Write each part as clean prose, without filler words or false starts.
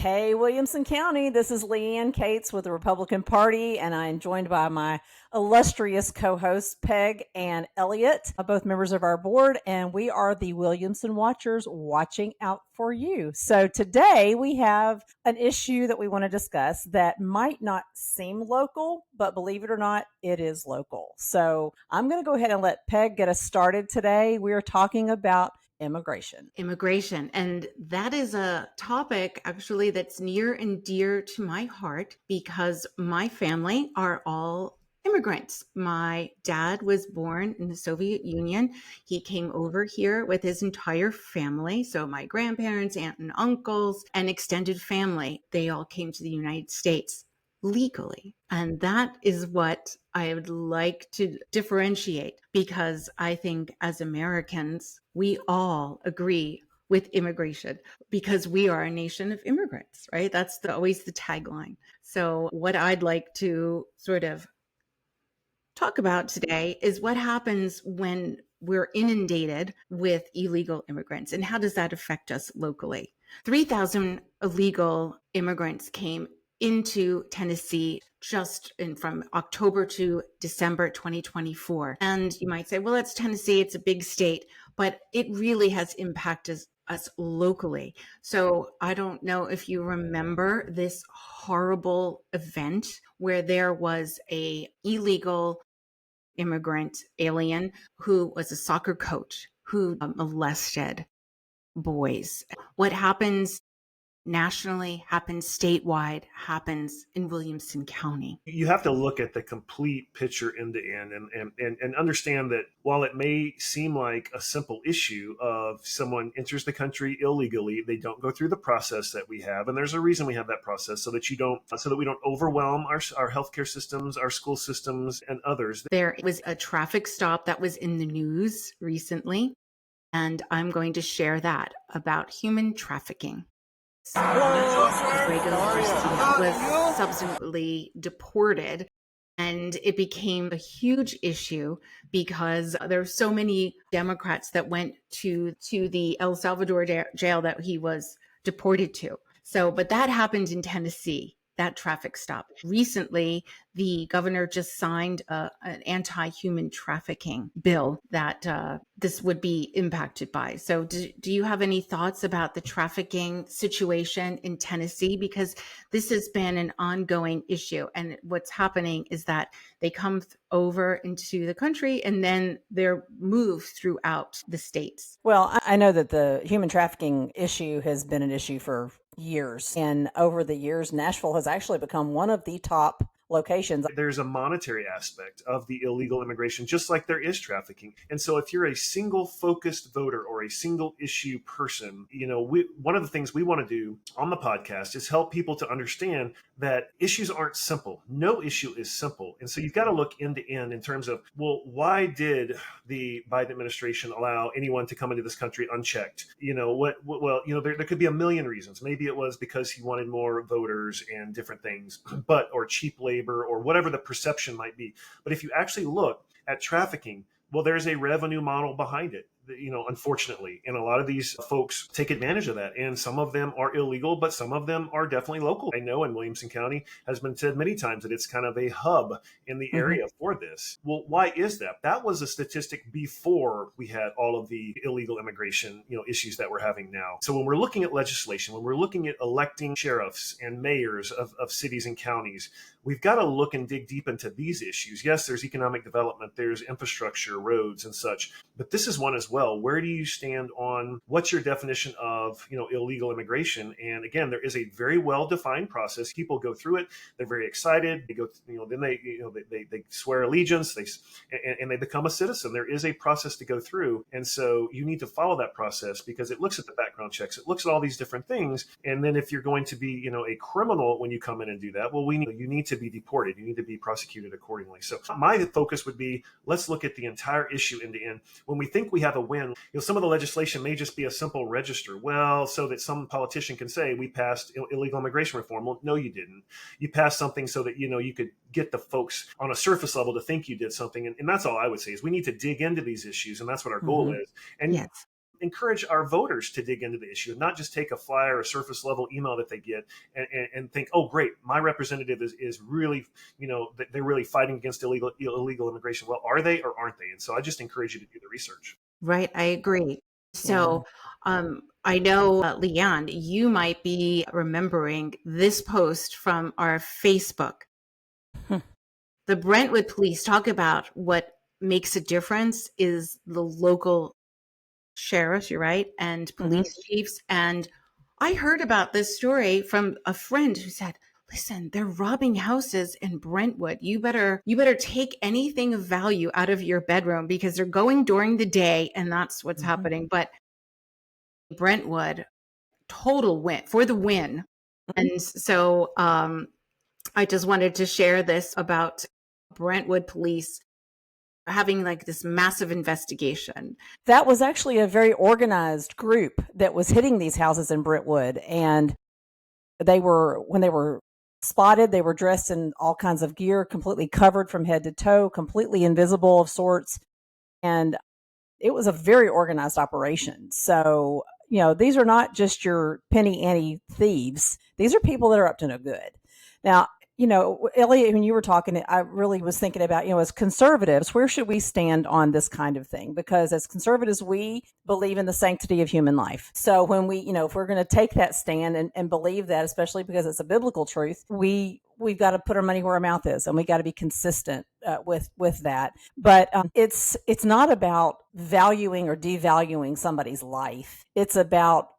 Hey, Williamson County. This is Leigh Ann with the Republican Party, and I am joined by my illustrious co-hosts, Peg and Elliott, both members of our board, and we are the Williamson Watchers watching out for you. So today we have an issue that we want to discuss that might not seem local, but believe it or not, it is local. So I'm going to go ahead and let Peg get us started today. We are talking about immigration. And that is a topic actually that's near and dear to my heart because my family are all immigrants. My dad was born in the Soviet Union. He came over here with his entire family. So my grandparents, aunt and uncles, and extended family, they all came to the United States legally. And that is what I would like to differentiate because I think as Americans, we all agree with immigration because we are a nation of immigrants, right? That's always the tagline. So what I'd like to sort of talk about today is what happens when we're inundated with illegal immigrants and how does that affect us locally? 3,000 illegal immigrants came into Tennessee from October to December 2024. And you might say, well, it's Tennessee, it's a big state, but it really has impacted us locally. So I don't know if you remember this horrible event where there was a illegal immigrant alien who was a soccer coach who molested boys. What happens nationally, happens statewide, happens in Williamson County. You have to look at the complete picture end to end and understand that while it may seem like a simple issue of someone enters the country illegally, they don't go through the process that we have. And there's a reason we have that process so that we don't overwhelm our healthcare systems, our school systems, and others. There was a traffic stop that was in the news recently, and I'm going to share that about human trafficking. Was subsequently deported, and it became a huge issue because there were so many Democrats that went to the El Salvador jail that he was deported to. But that happened in Tennessee, that traffic stop. Recently, the governor just signed an anti-human trafficking bill that this would be impacted by. So do you have any thoughts about the trafficking situation in Tennessee? Because this has been an ongoing issue. And what's happening is that they come over into the country and then they're moved throughout the states. Well, I know that the human trafficking issue has been an issue for years. And over the years, Nashville has actually become one of the top locations. There's a monetary aspect of the illegal immigration, just like there is trafficking. And so if you're a single focused voter or a single issue person, one of the things we want to do on the podcast is help people to understand that issues aren't simple. No issue is simple. And so you've got to look end to end in terms of, well, why did the Biden administration allow anyone to come into this country unchecked? There could be a million reasons. Maybe it was because he wanted more voters and different things, or cheap labor or whatever the perception might be. But if you actually look at trafficking, well, there's a revenue model behind it, unfortunately. And a lot of these folks take advantage of that. And some of them are illegal, but some of them are definitely local. I know in Williamson County has been said many times that it's kind of a hub in the area for this. Well, why is that? That was a statistic before we had all of the illegal immigration, issues that we're having now. So when we're looking at legislation, when we're looking at electing sheriffs and mayors of cities and counties, we've got to look and dig deep into these issues. Yes, there's economic development, there's infrastructure, roads and such, but this is one as well. Where do you stand on what's your definition of, illegal immigration? And again, there is a very well-defined process. People go through it. They're very excited. They go, then they swear allegiance, and they become a citizen. There is a process to go through. And so you need to follow that process because it looks at the background checks. It looks at all these different things. And then if you're going to be, a criminal when you come in and do that, well, you need to be deported. You need to be prosecuted accordingly. So my focus would be, let's look at the entire issue end to end. When we think we have a win, some of the legislation may just be a simple register. Well, so that some politician can say we passed illegal immigration reform. Well, no, you didn't. You passed something so that, you could get the folks on a surface level to think you did something. And that's all I would say is we need to dig into these issues. And that's what our goal is. And yes. encourage our voters to dig into the issue and not just take a flyer or surface level email that they get and think, oh, great, my representative is really, they're really fighting against illegal immigration. Well, are they or aren't they? And so I just encourage you to do the research. Right, I agree. So, I know, Leigh Ann, you might be remembering this post from our Facebook. The Brentwood police talk about what makes a difference is the local sheriffs, you're right, and police chiefs. And I heard about this story from a friend who said, listen, they're robbing houses in Brentwood. You better take anything of value out of your bedroom because they're going during the day and that's what's happening. But Brentwood, total win for the win. And so I just wanted to share this about Brentwood police having like this massive investigation. That was actually a very organized group that was hitting these houses in Brentwood. And when they were spotted, they were dressed in all kinds of gear, completely covered from head to toe, completely invisible of sorts. And it was a very organized operation. So, these are not just your penny ante thieves. These are people that are up to no good. Now, Elliott, when you were talking, I really was thinking about, as conservatives, where should we stand on this kind of thing? Because as conservatives, we believe in the sanctity of human life. So when we, if we're going to take that stand and believe that, especially because it's a biblical truth, we've got to put our money where our mouth is, and we got to be consistent with that. But it's not about valuing or devaluing somebody's life. It's about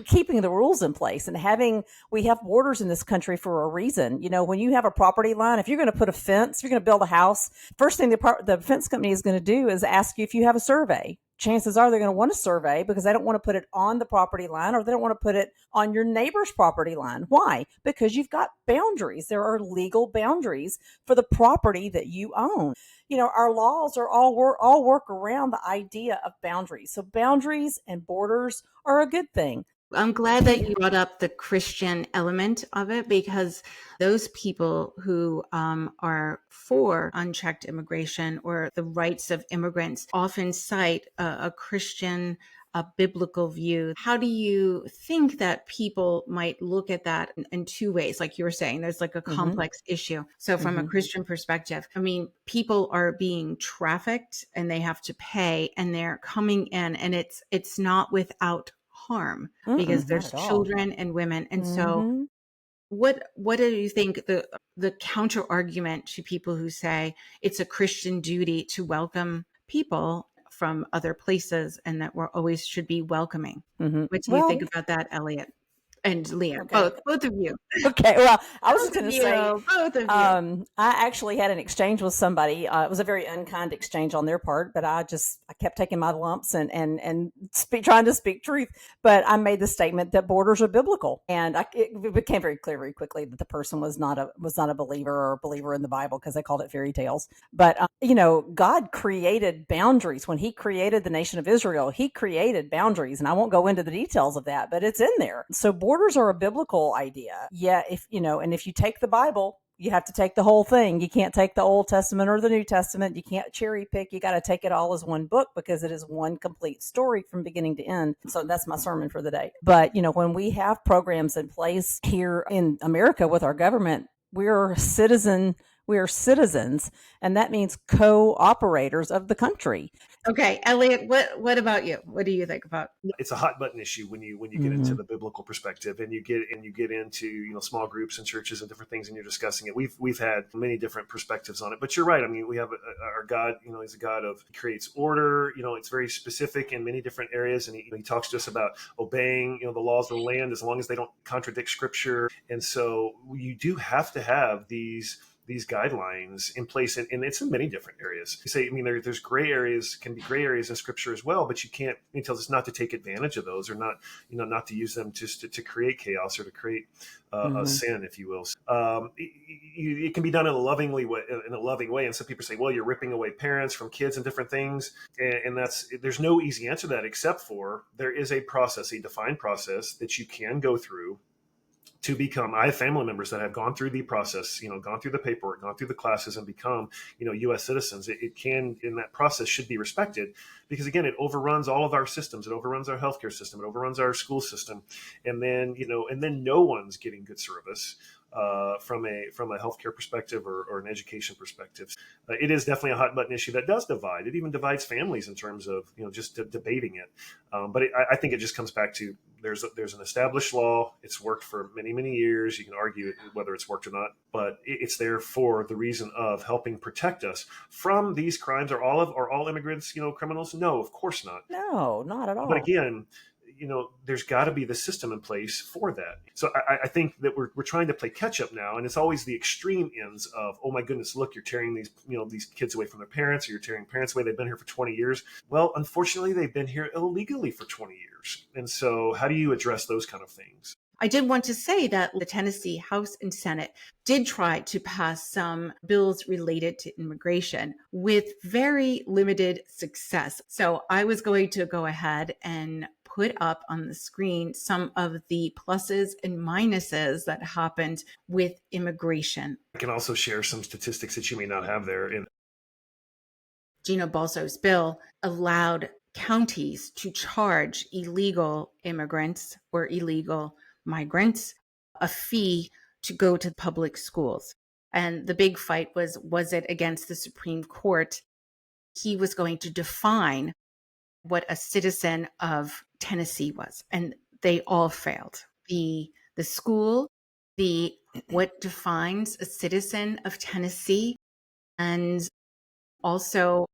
keeping the rules in place and we have borders in this country for a reason. When you have a property line, if you're going to put a fence, if you're going to build a house, first thing the fence company is going to do is ask you if you have a survey. Chances are they're going to want a survey because they don't want to put it on the property line or they don't want to put it on your neighbor's property line. Why? Because you've got boundaries. There are legal boundaries for the property that you own. Our laws are all work around the idea of boundaries. So boundaries and borders are a good thing. I'm glad that you brought up the Christian element of it, because those people who are for unchecked immigration or the rights of immigrants often cite a Christian, a biblical view. How do you think that people might look at that in two ways? Like you were saying, there's like a complex issue. So from a Christian perspective, people are being trafficked and they have to pay and they're coming in, and it's not without harm because there's children and women. And so what do you think the counter argument to people who say it's a Christian duty to welcome people from other places and that we're always should be welcoming? What do you think about that, Elliott and Leigh Ann? Okay. Both of you. Okay. Well, I was just going to say, both of you. I actually had an exchange with somebody. It was a very unkind exchange on their part, but I kept taking my lumps and trying to speak truth. But I made the statement that borders are biblical, and it became very clear very quickly that the person was not a believer or a believer in the Bible because they called it fairy tales. But God created boundaries when He created the nation of Israel. He created boundaries, and I won't go into the details of that, but it's in there. So borders are a biblical idea. Yeah, if you take the Bible, you have to take the whole thing. You can't take the Old Testament or the New Testament. You can't cherry pick. You got to take it all as one book because it is one complete story from beginning to end. So that's my sermon for the day. But, when we have programs in place here in America with our government, we are citizens, and that means co-operators of the country. Okay, Elliott, what about you? What do you think about? It's a hot button issue when you get into the biblical perspective and you get into small groups and churches and different things and you're discussing it. We've had many different perspectives on it, but you're right. We have our God. He's a God He creates order. It's very specific in many different areas, and He talks to us about obeying the laws of the land as long as they don't contradict Scripture. And so you do have to have these guidelines in place, and it's in many different areas. You say, there's gray areas, can be gray areas in Scripture as well, but you can't. He tells us not to take advantage of those, or not to use them just to create chaos or to create a sin, if you will. It can be done in a loving way, and some people say, well, you're ripping away parents from kids and different things, and there's no easy answer to that except for there is a process, a defined process that you can go through to become. I have family members that have gone through the process, gone through the paperwork, gone through the classes, and become, U.S. citizens. It can, in that process, should be respected, because again, it overruns all of our systems. It overruns our healthcare system. It overruns our school system, and then no one's getting good service. From a healthcare perspective or an education perspective, it is definitely a hot button issue that does divide. It even divides families in terms of just debating it. But I think it just comes back to there's an established law. It's worked for many years. You can argue whether it's worked or not, but it's there for the reason of helping protect us from these crimes. Are all immigrants criminals? No, of course not. No, not at all. But again, there's got to be the system in place for that. So I think that we're trying to play catch up now, and it's always the extreme ends of, oh my goodness, look, you're tearing these kids away from their parents, or you're tearing parents away. They've been here for 20 years. Well, unfortunately, they've been here illegally for 20 years. And so how do you address those kind of things? I did want to say that the Tennessee House and Senate did try to pass some bills related to immigration with very limited success. So I was going to go ahead and put up on the screen some of the pluses and minuses that happened with immigration. I can also share some statistics that you may not have there. Gino Balso's bill allowed counties to charge illegal immigrants or illegal migrants a fee to go to public schools. And the big fight was it against the Supreme Court? He was going to define what a citizen of Tennessee was, and they all failed. The school, what defines a citizen of Tennessee, and also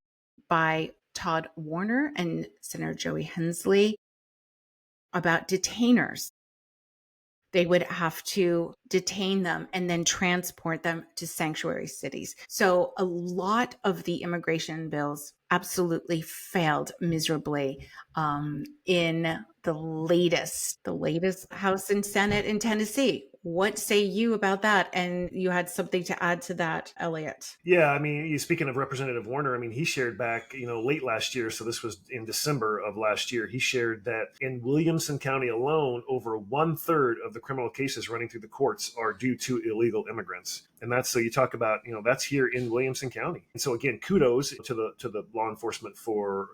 by Todd Warner and Senator Joey Hensley about detainers. They would have to detain them and then transport them to sanctuary cities. So a lot of the immigration bills absolutely failed miserably in the latest House and Senate in Tennessee. What say you about that? And you had something to add to that, Elliott. Yeah, I mean, speaking of Representative Warner, I mean, he shared back, late last year, so this was in December of last year, he shared that in Williamson County alone, over 1/3 of the criminal cases running through the courts are due to illegal immigrants. And that's, so you talk about, that's here in Williamson County. And so again, kudos to the law enforcement for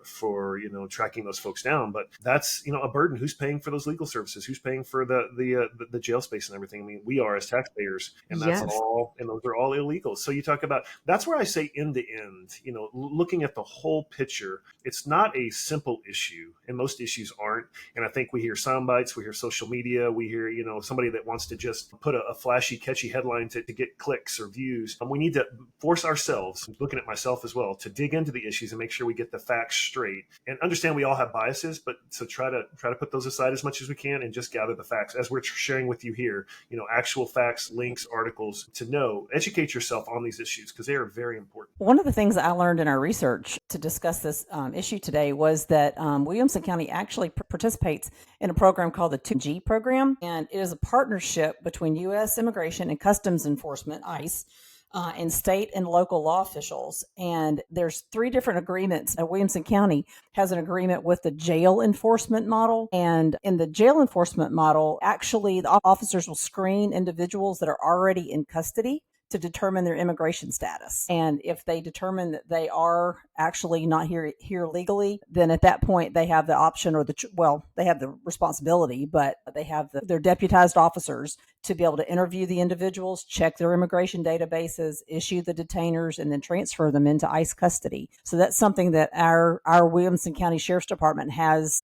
tracking those folks down. But that's, a burden. Who's paying for those legal services? Who's paying for the jail space and everything? I mean, we are as taxpayers, and that's all, and those are all illegal. So you talk about, that's where I say end to end, looking at the whole picture. It's not a simple issue, and most issues aren't. And I think we hear sound bites, we hear social media, we hear, somebody that wants to just put a flashy, catchy headline to get clicks or views. We need to force ourselves, looking at myself as well, to dig into the issues and make sure we get the facts straight, and understand we all have biases, but so try to put those aside as much as we can and just gather the facts as we're sharing with you here, actual facts, links, articles, to educate yourself on these issues, because they are very important. One of the things that I learned in our research to discuss this issue today was that Williamson County actually participates in a program called the 2G program, and it is a partnership between U.S. Immigration and Customs Enforcement, ICE, and state and local law officials. And there's 3 different agreements. Williamson County has an agreement with the jail enforcement model. And in the jail enforcement model, actually, the officers will screen individuals that are already in custody to determine their immigration status. And if they determine that they are actually not here legally, then at that point they have the option, or they have the responsibility, but they have their deputized officers to be able to interview the individuals, check their immigration databases, issue the detainers, and then transfer them into ICE custody. So that's something that our Williamson County Sheriff's Department has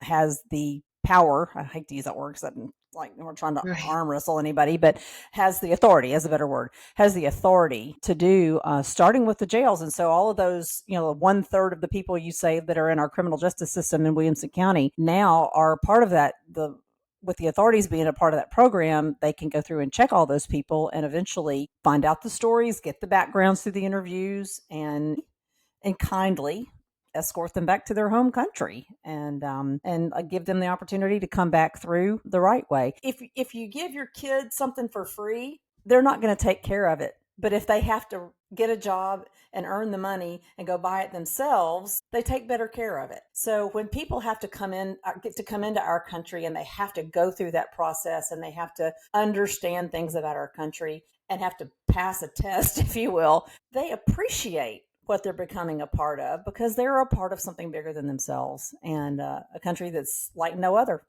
the power. I hate to use that word because like we're trying to arm wrestle anybody, but has the authority, as a better word, has the authority to do, starting with the jails. And so all of those, 1/3 of the people you say that are in our criminal justice system in Williamson County now are part of that. With the authorities being a part of that program, they can go through and check all those people and eventually find out the stories, get the backgrounds through the interviews, and kindly escort them back to their home country and give them the opportunity to come back through the right way. If you give your kids something for free, they're not going to take care of it But if they have to get a job and earn the money and go buy it themselves, they take better care of it. So when people have to get to come into our country and they have to go through that process and they have to understand things about our country and have to pass a test, if you will, they appreciate what they're becoming a part of because they're a part of something bigger than themselves and a country that's like no other.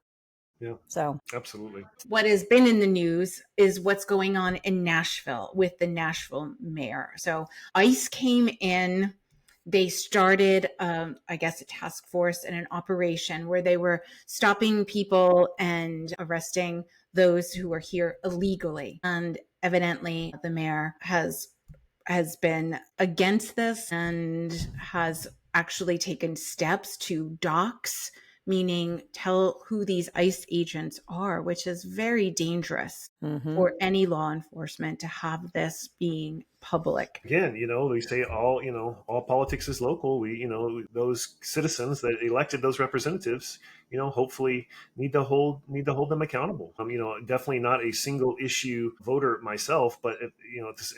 Yeah. So absolutely. What has been in the news is what's going on in Nashville with the Nashville mayor. So ICE came in. They started, I guess, a task force and an operation where they were stopping people and arresting those who were here illegally. And evidently, the mayor has been against this and has actually taken steps to dox, meaning tell who these ICE agents are, which is very dangerous for any law enforcement to have this being public. Again, they say all politics is local. Those citizens that elected those representatives, hopefully need to hold them accountable. Definitely not a single issue voter myself, but at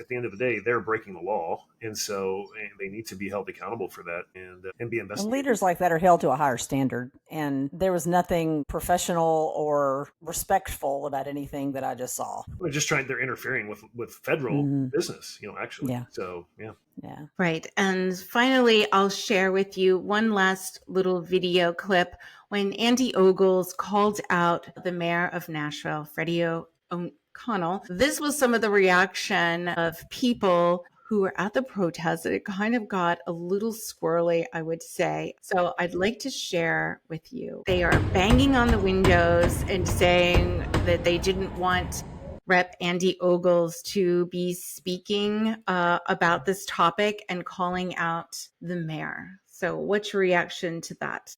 the end of the day, they're breaking the law, and so they need to be held accountable for that and be investigated. And leaders like that are held to a higher standard, and there was nothing professional or respectful about anything that I just saw. They're interfering with federal business, actually. Yeah. So, yeah. Yeah. Right. And finally, I'll share with you one last little video clip when Andy Ogles called out the mayor of Nashville, Freddie O'Connell. This was some of the reaction of people who were at the protest. It kind of got a little squirrely, I would say. So I'd like to share with you. They are banging on the windows and saying that they didn't want Rep. Andy Ogles to be speaking about this topic and calling out the mayor. So what's your reaction to that?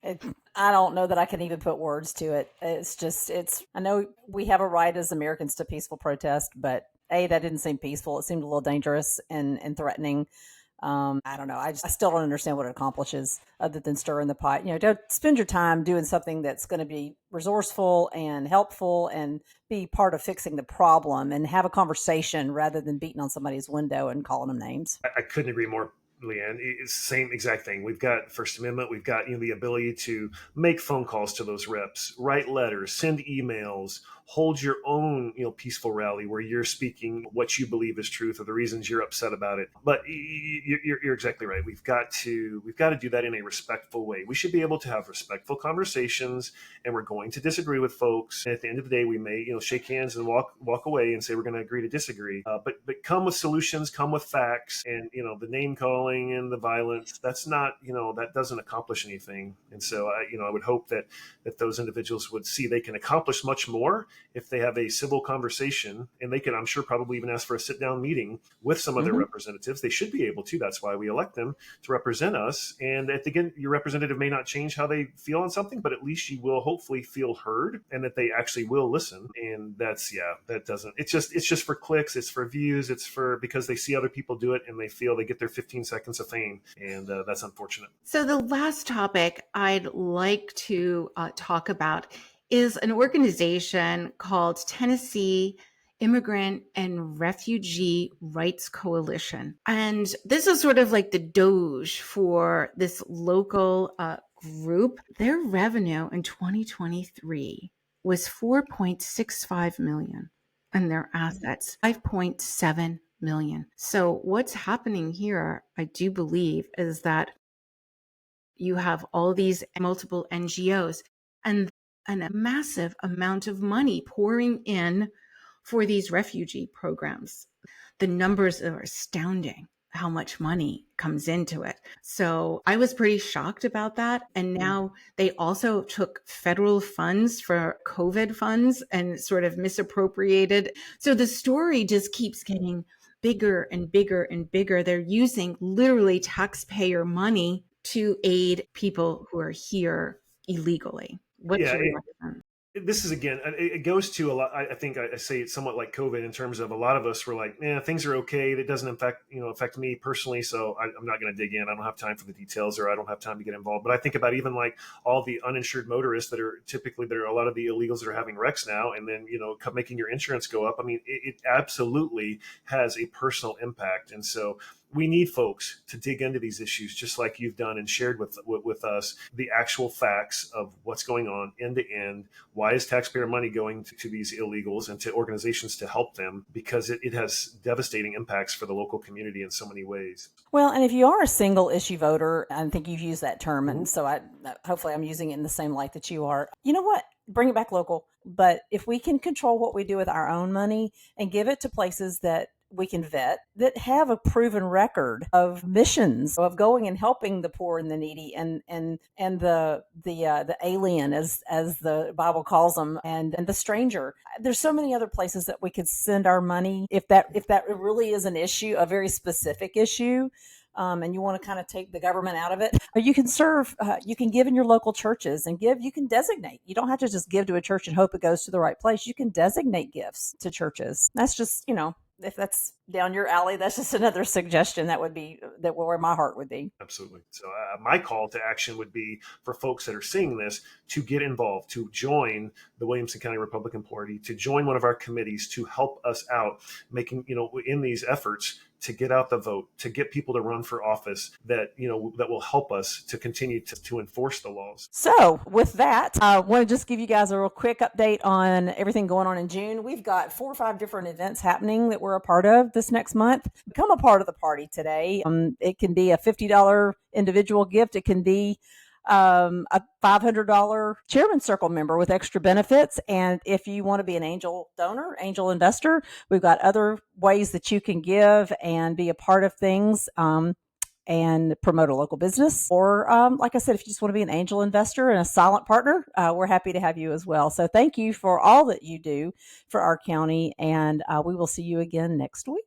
I don't know that I can even put words to it. I know we have a right as Americans to peaceful protest, but that didn't seem peaceful. It seemed a little dangerous and threatening. I don't know. I still don't understand what it accomplishes other than stirring the pot. Don't spend your time doing something that's going to be resourceful and helpful and be part of fixing the problem and have a conversation rather than beating on somebody's window and calling them names. I couldn't agree more, Leigh Ann. It's the same exact thing. We've got First Amendment. We've got the ability to make phone calls to those reps, write letters, send emails, hold your own peaceful rally where you're speaking what you believe is truth or the reasons you're upset about it. But you're exactly right. We've got to do that in a respectful way. We should be able to have respectful conversations, and we're going to disagree with folks. And at the end of the day, we may shake hands and walk away and say we're going to agree to disagree. But come with solutions, come with facts, and the name calling and the violence. That's not that doesn't accomplish anything. And so I would hope that those individuals would see they can accomplish much more if they have a civil conversation, and they can, I'm sure, probably even ask for a sit-down meeting with some of their representatives. They should be able to. That's why we elect them to represent us. And at the end, your representative may not change how they feel on something, but at least you will hopefully feel heard and that they actually will listen. And that doesn't, it's just for clicks. It's for views. It's because they see other people do it and they feel they get their 15 seconds of fame. And that's unfortunate. So the last topic I'd like to talk about is an organization called Tennessee Immigrant and Refugee Rights Coalition. And this is sort of like the Doge for this local group. Their revenue in 2023 was $4.65 million, and their assets $5.7 million. So what's happening here, I do believe, is that you have all these multiple NGOs and a massive amount of money pouring in for these refugee programs. The numbers are astounding, how much money comes into it. So I was pretty shocked about that. And now they also took federal funds for COVID funds and sort of misappropriated. So the story just keeps getting bigger and bigger and bigger. They're using literally taxpayer money to aid people who are here illegally. What's your reaction? this is, again, it goes to a lot. I think I say it's somewhat like COVID in terms of a lot of us were like, things are okay. That doesn't affect me personally. So I'm not going to dig in. I don't have time for the details, or I don't have time to get involved. But I think about even like all the uninsured motorists that are there are a lot of the illegals that are having wrecks now, and then, making your insurance go up. I mean, it absolutely has a personal impact. And so we need folks to dig into these issues, just like you've done and shared with us the actual facts of what's going on end to end. Why is taxpayer money going to these illegals and to organizations to help them? Because it has devastating impacts for the local community in so many ways. Well, and if you are a single issue voter, I think you've used that term, and so hopefully I'm using it in the same light that you are. You know what? Bring it back local. But if we can control what we do with our own money and give it to places that we can vet, that have a proven record of missions of going and helping the poor and the needy and the alien, as the Bible calls them, and the stranger. There's so many other places that we could send our money if that really is an issue, a very specific issue. And you want to kind of take the government out of it. You can serve, you can give in your local churches and you can designate. You don't have to just give to a church and hope it goes to the right place. You can designate gifts to churches. That's just, if that's down your alley, that's just another suggestion where my heart would be. Absolutely. So my call to action would be for folks that are seeing this to get involved, to join the Williamson County Republican Party, to join one of our committees to help us out making, in these efforts to get out the vote, to get people to run for office that will help us to continue to enforce the laws. So with that, I want to just give you guys a real quick update on everything going on in June. We've got 4 or 5 different events happening that we're a part of this next month. Become a part of the party today. It can be a $50 individual gift. It can be a $500 Chairman's Circle member with extra benefits. And if you want to be an angel donor, angel investor, we've got other ways that you can give and be a part of things and promote a local business. Or like I said, if you just want to be an angel investor and a silent partner, we're happy to have you as well. So thank you for all that you do for our county, and we will see you again next week.